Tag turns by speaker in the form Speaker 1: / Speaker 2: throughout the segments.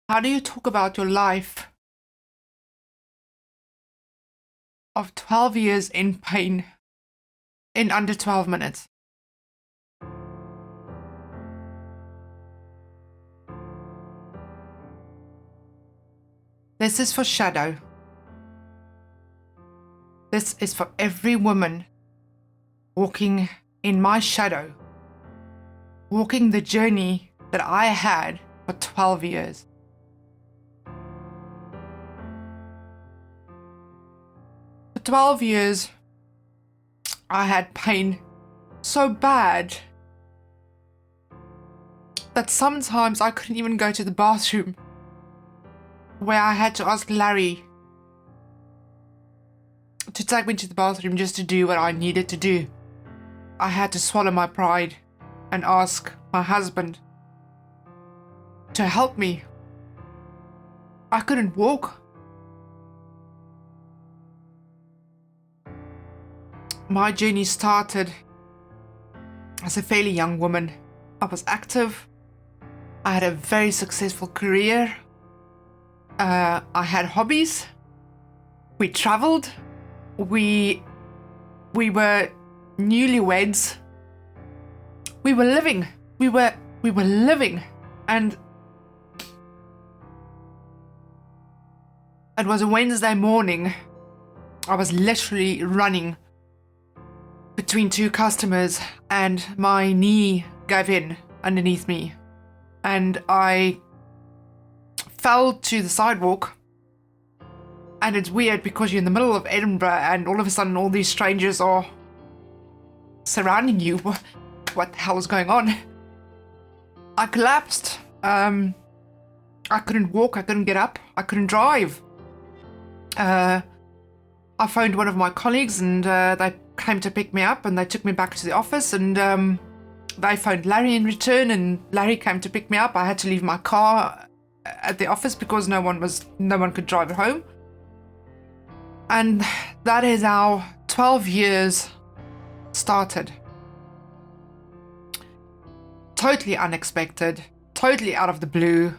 Speaker 1: How do you talk about your life of 12 years in pain in under 12 minutes? This is for Shadow. This is for every woman walking in my shadow, walking the journey that I had for 12 years. For 12 years, I had pain so bad that sometimes I couldn't even go to the bathroom, where I had to ask Larry to take me to the bathroom just to do what I needed to do. I had to swallow my pride and ask my husband to help me. I couldn't walk. My journey started as a fairly young woman. I was active. I had a very successful career. I had hobbies. We traveled. We were newlyweds. We were living. We were living. And it was a Wednesday morning. I was literally running between two customers and my knee gave in underneath me. And I fell to the sidewalk. And it's weird because you're in the middle of Edinburgh and all of a sudden all these strangers are surrounding you. What the hell is going on? I collapsed. I couldn't walk. I couldn't get up. I couldn't drive. I phoned one of my colleagues and they came to pick me up and they took me back to the office and they phoned Larry in return and Larry came to pick me up. I had to leave my car at the office because no one could drive it home. And that is how 12 years started. Totally unexpected, totally out of the blue,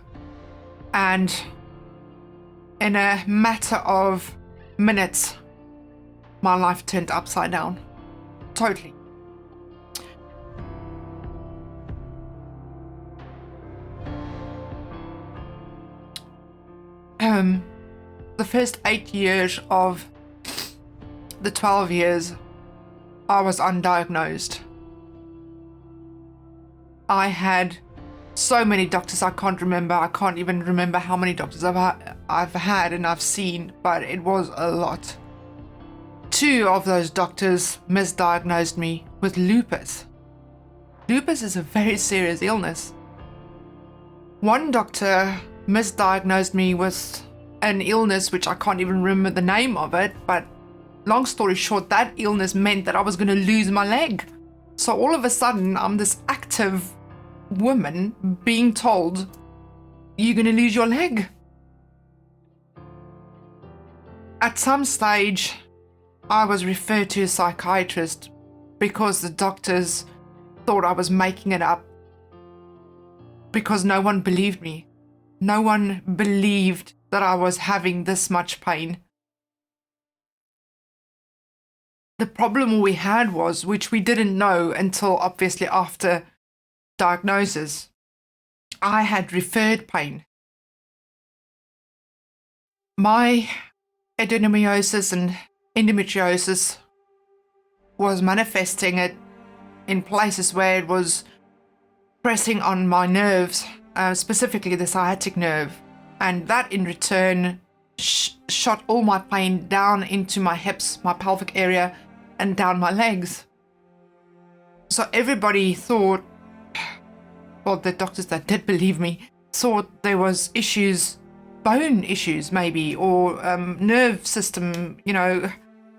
Speaker 1: and in a matter of minutes, my life turned upside down. Totally. The first 8 years of the 12 years, I was undiagnosed. I had so many doctors I can't remember. I can't even remember how many doctors I've had and I've seen, but it was a lot. 2 of those doctors misdiagnosed me with lupus. Lupus is a very serious illness. One doctor misdiagnosed me with an illness which I can't even remember the name of it, but long story short, that illness meant that I was going to lose my leg. So all of a sudden, I'm this active woman being told, you're going to lose your leg. At some stage, I was referred to a psychiatrist because the doctors thought I was making it up, because no one believed me. No one believed that I was having this much pain. The problem we had was, which we didn't know until obviously after diagnosis, I had referred pain. My adenomyosis and endometriosis was manifesting it in places where it was pressing on my nerves, specifically the sciatic nerve, and that in return shot all my pain down into my hips, my pelvic area, and down my legs. So everybody thought, well, the doctors that did believe me thought there was issues, bone issues maybe, or nerve system,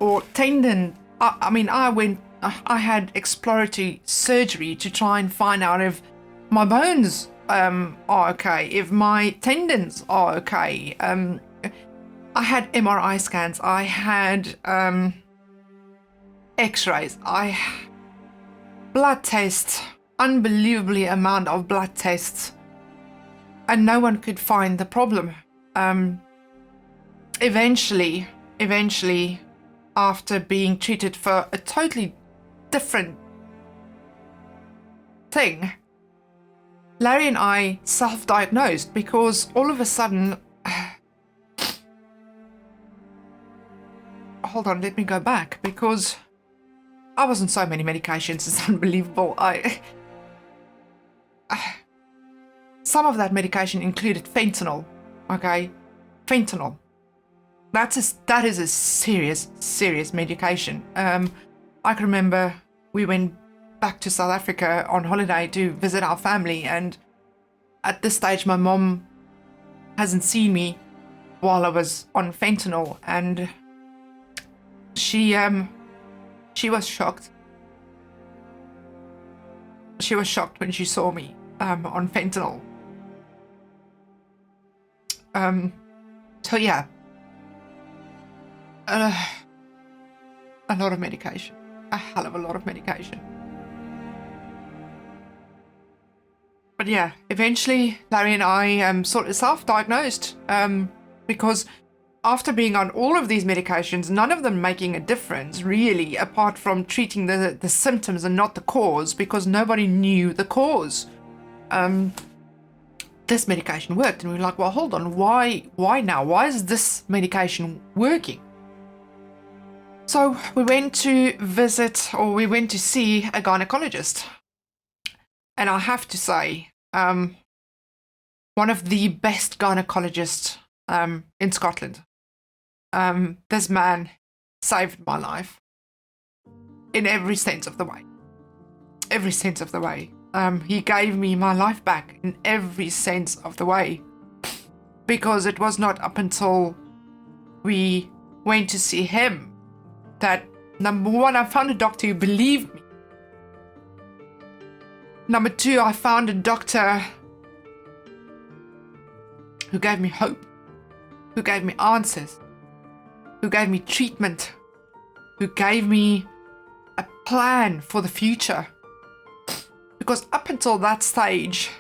Speaker 1: or tendon. I had exploratory surgery to try and find out if my bones are okay, if my tendons are okay. I had MRI scans, I had x-rays, blood tests, unbelievably amount of blood tests. and no one could find the problem. Eventually, after being treated for a totally different thing, Larry and I self-diagnosed because all of a sudden, hold on, let me go back, because I was on so many medications, it's unbelievable. Some of that medication included fentanyl, okay? Fentanyl. That is a serious medication. I can remember we went back to South Africa on holiday to visit our family, and at this stage my mom hasn't seen me while I was on fentanyl, and she was shocked. She was shocked when she saw me on fentanyl. So yeah, a lot of medication, a hell of a lot of medication. But yeah, eventually Larry and I sort of self-diagnosed because after being on all of these medications, none of them making a difference really, apart from treating the symptoms and not the cause, because nobody knew the cause. This medication worked, and we were like, well, hold on, why now? Why is this medication working? So we went to see a gynecologist. And I have to say, one of the best gynecologists in Scotland. This man saved my life in every sense of the way. Every sense of the way. He gave me my life back in every sense of the way. Because it was not up until we went to see him that, number one, I found a doctor who believed me. Number two, I found a doctor who gave me hope, who gave me answers, who gave me treatment, who gave me a plan for the future. Because up until that stage,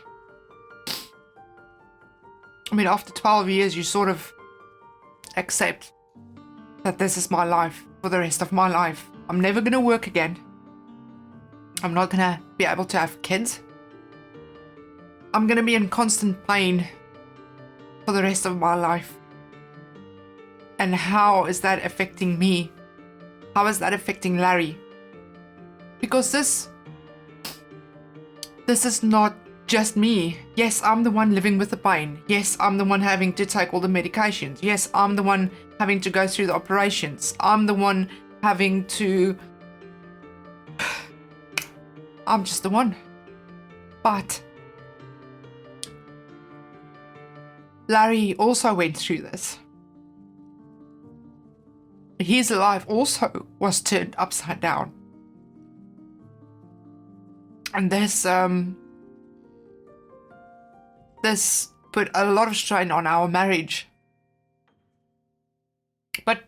Speaker 1: I mean, after 12 years, you sort of accept that this is my life for the rest of my life. I'm never going to work again. I'm not going to be able to have kids. I'm going to be in constant pain for the rest of my life. And how is that affecting me? How is that affecting Larry? Because this is not just me. Yes, I'm the one living with the pain. Yes, I'm the one having to take all the medications. Yes, I'm the one having to go through the operations. I'm the one having to... I'm just the one. But Larry also went through this. His life also was turned upside down. And this put a lot of strain on our marriage. But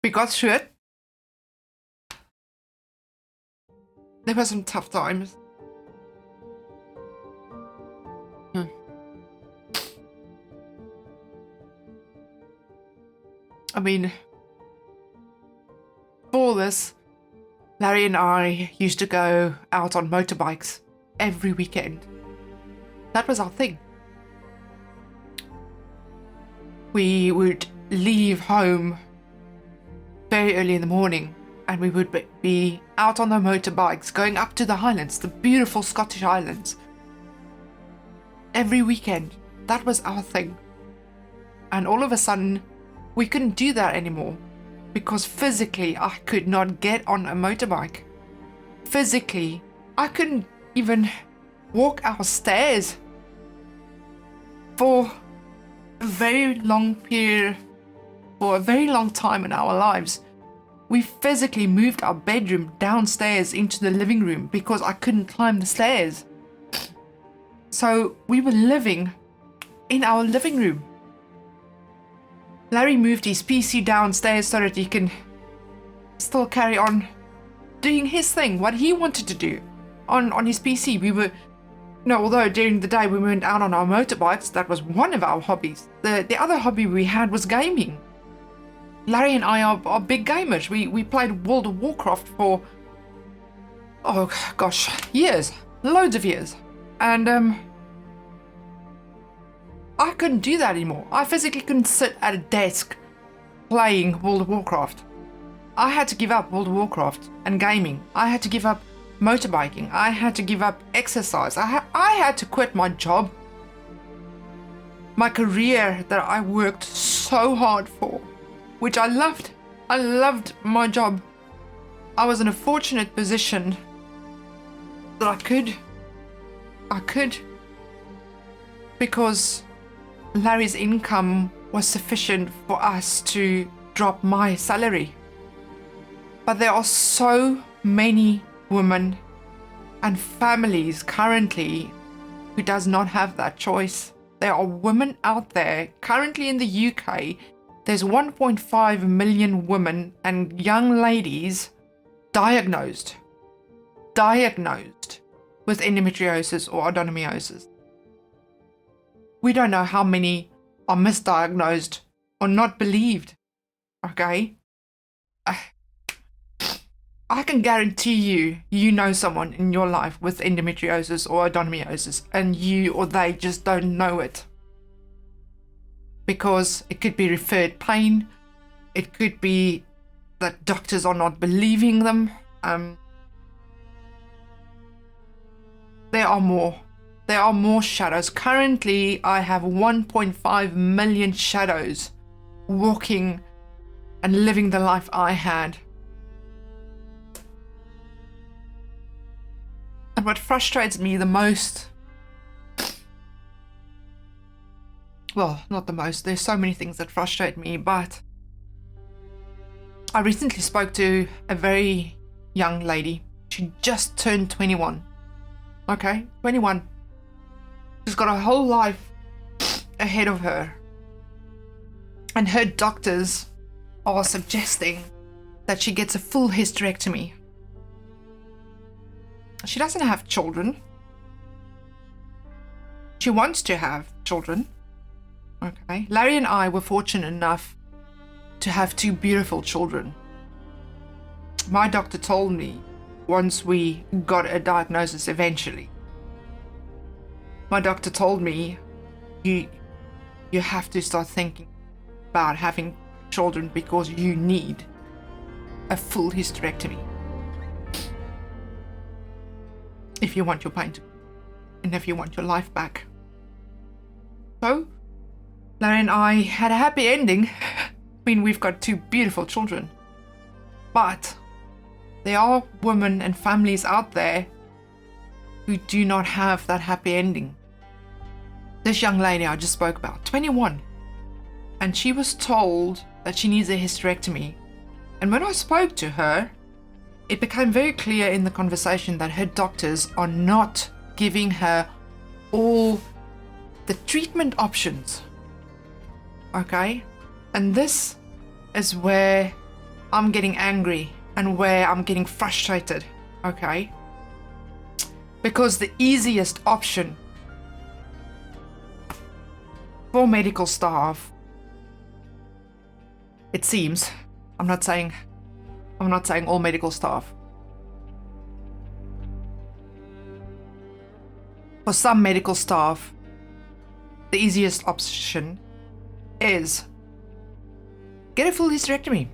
Speaker 1: we got through it. There were some tough times. I mean, for this, Larry and I used to go out on motorbikes every weekend. That was our thing. We would leave home very early in the morning, and we would be out on the motorbikes going up to the Highlands, the beautiful Scottish Highlands. Every weekend, that was our thing. And all of a sudden, we couldn't do that anymore because physically I could not get on a motorbike. Physically, I couldn't even walk our stairs for a very long period, for a very long time in our lives. We physically moved our bedroom downstairs into the living room because I couldn't climb the stairs. So we were living in our living room. Larry moved his PC downstairs so that he can still carry on doing his thing, what he wanted to do on his PC. We were No, although during the day we went out on our motorbikes, that was one of our hobbies. The other hobby we had was gaming. Larry and I are big gamers. We played World of Warcraft for, oh gosh, years. Loads of years. And I couldn't do that anymore. I physically couldn't sit at a desk playing World of Warcraft. I had to give up World of Warcraft and gaming. I had to give up motorbiking. I had to give up exercise. I had to quit my job. My career that I worked so hard for, which I loved. I loved my job. I was in a fortunate position that I could. Because Larry's income was sufficient for us to drop my salary. But there are so many women and families currently who does not have that choice. There are women out there currently in the UK. There's 1.5 million women and young ladies diagnosed with endometriosis or adenomyosis. We don't know how many are misdiagnosed or not believed. Okay? I can guarantee you know someone in your life with endometriosis or adenomyosis, and you or they just don't know it. Because it could be referred pain, it could be that doctors are not believing them. There are more shadows. Currently, I have 1.5 million shadows walking and living the life I had. And what frustrates me the most, well, not the most, there's so many things that frustrate me, but I recently spoke to a very young lady. She just turned 21. Okay, 21. She's got a whole life ahead of her. And her doctors are suggesting that she gets a full hysterectomy. She doesn't have children. She wants to have children. Okay. Larry and I were fortunate enough to have 2 beautiful children. My doctor told me once we got a diagnosis eventually. My doctor told me you have to start thinking about having children because you need a full hysterectomy. If you want your pain to, and if you want your life back. So, Larry and I had a happy ending. I mean, we've got 2 beautiful children. But there are women and families out there who do not have that happy ending. This young lady I just spoke about, 21. And she was told that she needs a hysterectomy. And when I spoke to her, it became very clear in the conversation that her doctors are not giving her all the treatment options. Okay? And this is where I'm getting angry and where I'm getting frustrated. Okay? Because the easiest option for medical staff, it seems, I'm not saying all medical staff. For some medical staff, the easiest option is get a full hysterectomy.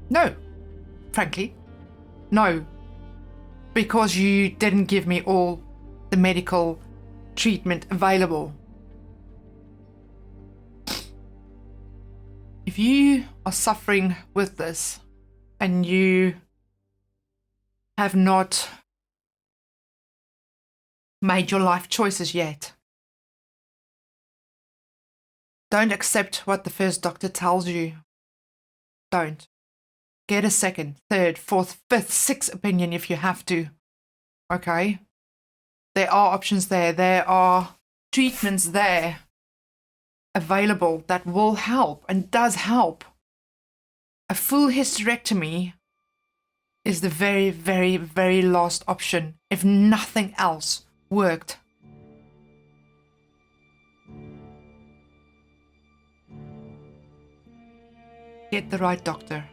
Speaker 1: No, frankly, no, because you didn't give me all the medical treatment available. If you are suffering with this and you have not made your life choices yet, don't accept what the first doctor tells you. Don't. Get a second, third, fourth, fifth, sixth opinion if you have to. Okay? There are options there. There are treatments there available that will help and does help. A full hysterectomy is the very, very, very last option if nothing else worked. Get the right doctor.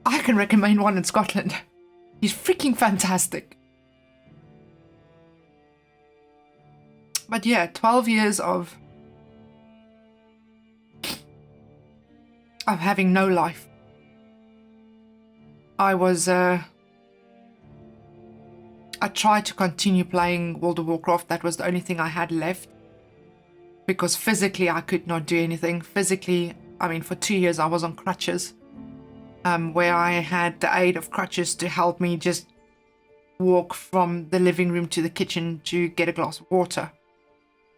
Speaker 1: I can recommend one in Scotland. He's freaking fantastic. But yeah, 12 years of having no life. I tried to continue playing World of Warcraft. That was the only thing I had left. Because physically I could not do anything. Physically, I mean, for 2 years I was on crutches. Where I had the aid of crutches to help me just walk from the living room to the kitchen to get a glass of water.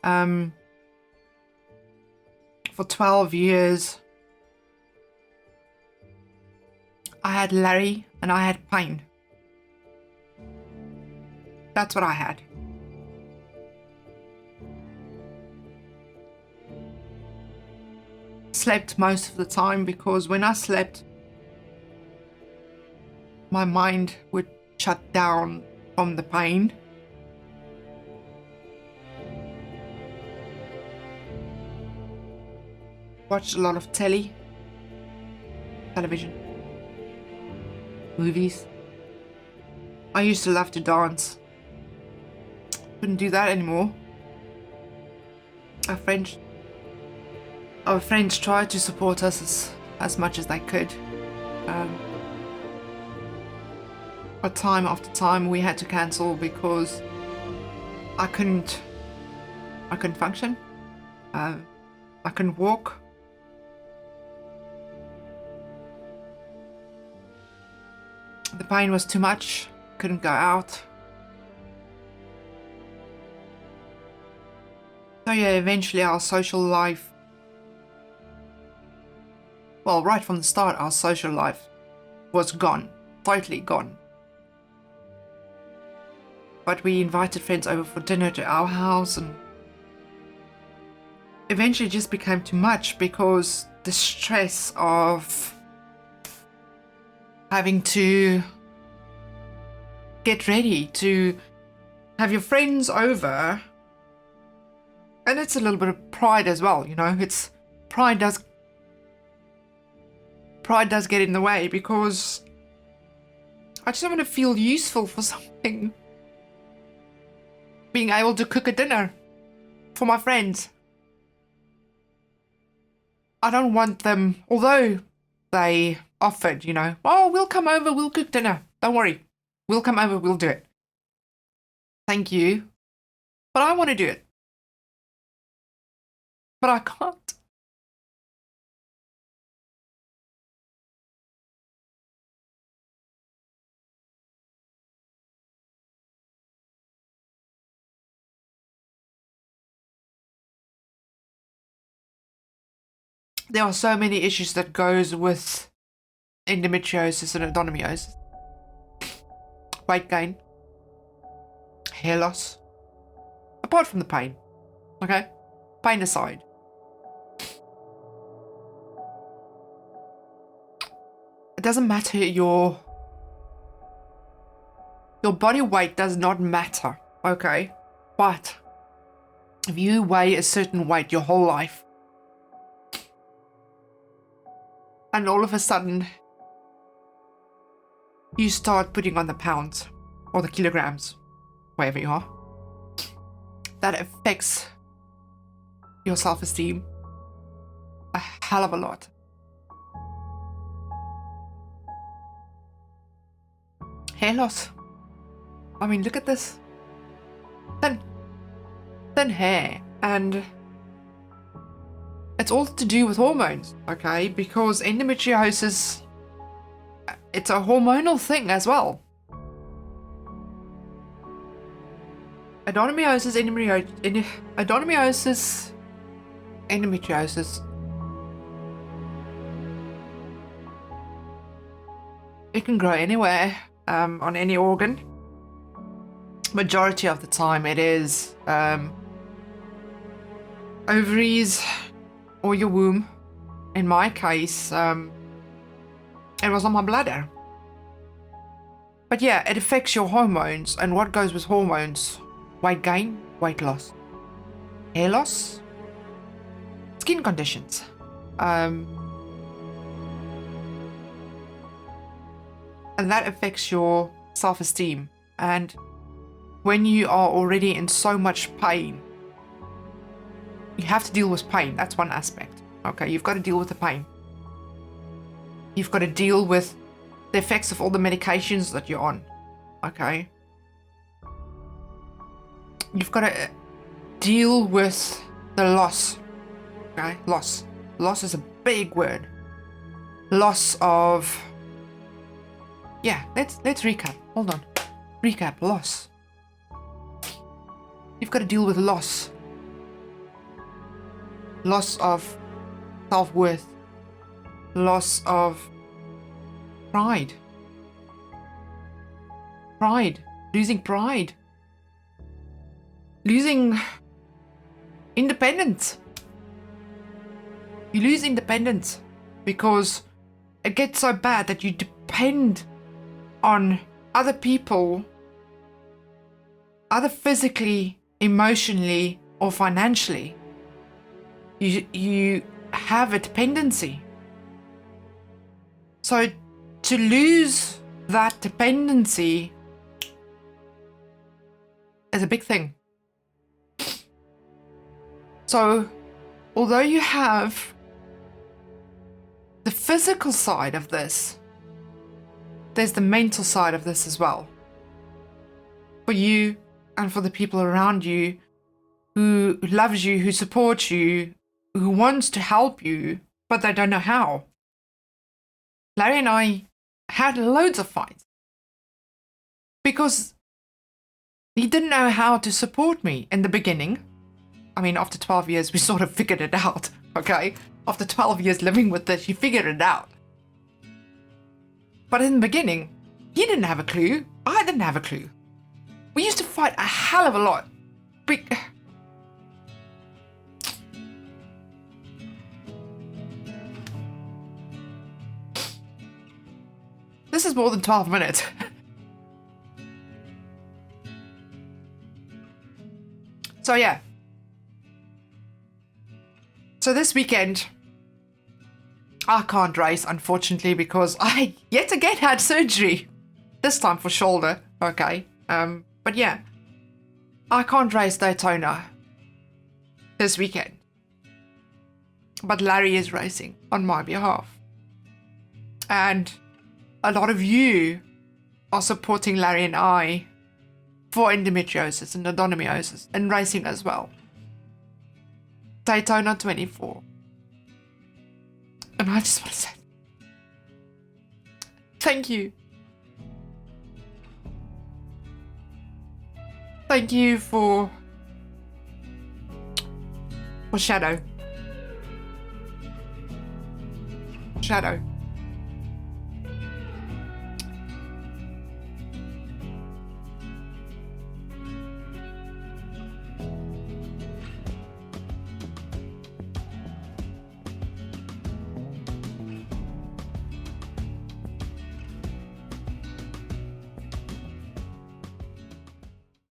Speaker 1: For 12 years, I had Larry and I had pain. That's what I had. Slept most of the time because when I slept, my mind would shut down from the pain. Watched a lot of television, movies. I used to love to dance. Couldn't do that anymore. Our friends tried to support us as much as they could. But time after time we had to cancel because I couldn't function. I couldn't walk. The pain was too much. Couldn't go out. So yeah, eventually our social life, well, right from the start, our social life was gone. Totally gone. But we invited friends over for dinner to our house, and eventually it just became too much because the stress of having to get ready to have your friends over, and it's a little bit of pride as well, you know. It's pride does get in the way because I just want to feel useful for something. Being able to cook a dinner for my friends. I don't want them, although they offered, you know, oh, we'll come over, we'll cook dinner. Don't worry. We'll come over, we'll do it. Thank you. But I want to do it. But I can't. There are so many issues that goes with endometriosis and adenomyosis. Weight gain, hair loss, apart from the pain, okay? Pain aside. It doesn't matter, your body weight does not matter, okay? But if you weigh a certain weight your whole life, and all of a sudden you start putting on the pounds or the kilograms, wherever you are, that affects your self-esteem a hell of a lot. Hair loss. I mean, look at this. Thin hair, and it's all to do with hormones, okay? Because endometriosis, it's a hormonal thing as well. Adenomyosis, endometriosis. It can grow anywhere, on any organ. Majority of the time it is ovaries or your womb. In my case, It was on my bladder. But yeah, it affects your hormones, and what goes with hormones? Weight gain, weight loss, hair loss, skin conditions. And that affects your self-esteem. And when you are already in so much pain, you have to deal with pain. That's one aspect. Okay, you've got to deal with the pain. You've got to deal with the effects of all the medications that you're on. Okay. You've got to deal with the loss. Okay, loss. Loss is a big word. Loss of... Yeah, let's recap. Hold on. Recap. Loss. You've got to deal with loss. Loss of self-worth. Loss of pride. Pride. Losing pride. Losing independence. You lose independence because it gets so bad that you depend on other people, either physically, emotionally, or financially. You have a dependency. So to lose that dependency is a big thing. So although you have the physical side of this, there's the mental side of this as well. For you and for the people around you who loves you, who supports you, who wants to help you, but they don't know how. Larry and I had loads of fights because he didn't know how to support me in the beginning. I mean, after 12 years, we sort of figured it out, okay? After 12 years living with this, you figured it out. But in the beginning, he didn't have a clue. I didn't have a clue. We used to fight a hell of a lot. This is more than 12 minutes. So yeah. So this weekend, I can't race, unfortunately, because I yet again had surgery. This time for shoulder, okay. But yeah, I can't race Daytona this weekend. But Larry is racing on my behalf. And a lot of you are supporting Larry and I for endometriosis and adenomyosis and racing as well. Daytona 24. And I just want to say thank you. Thank you for Shadow. Shadow.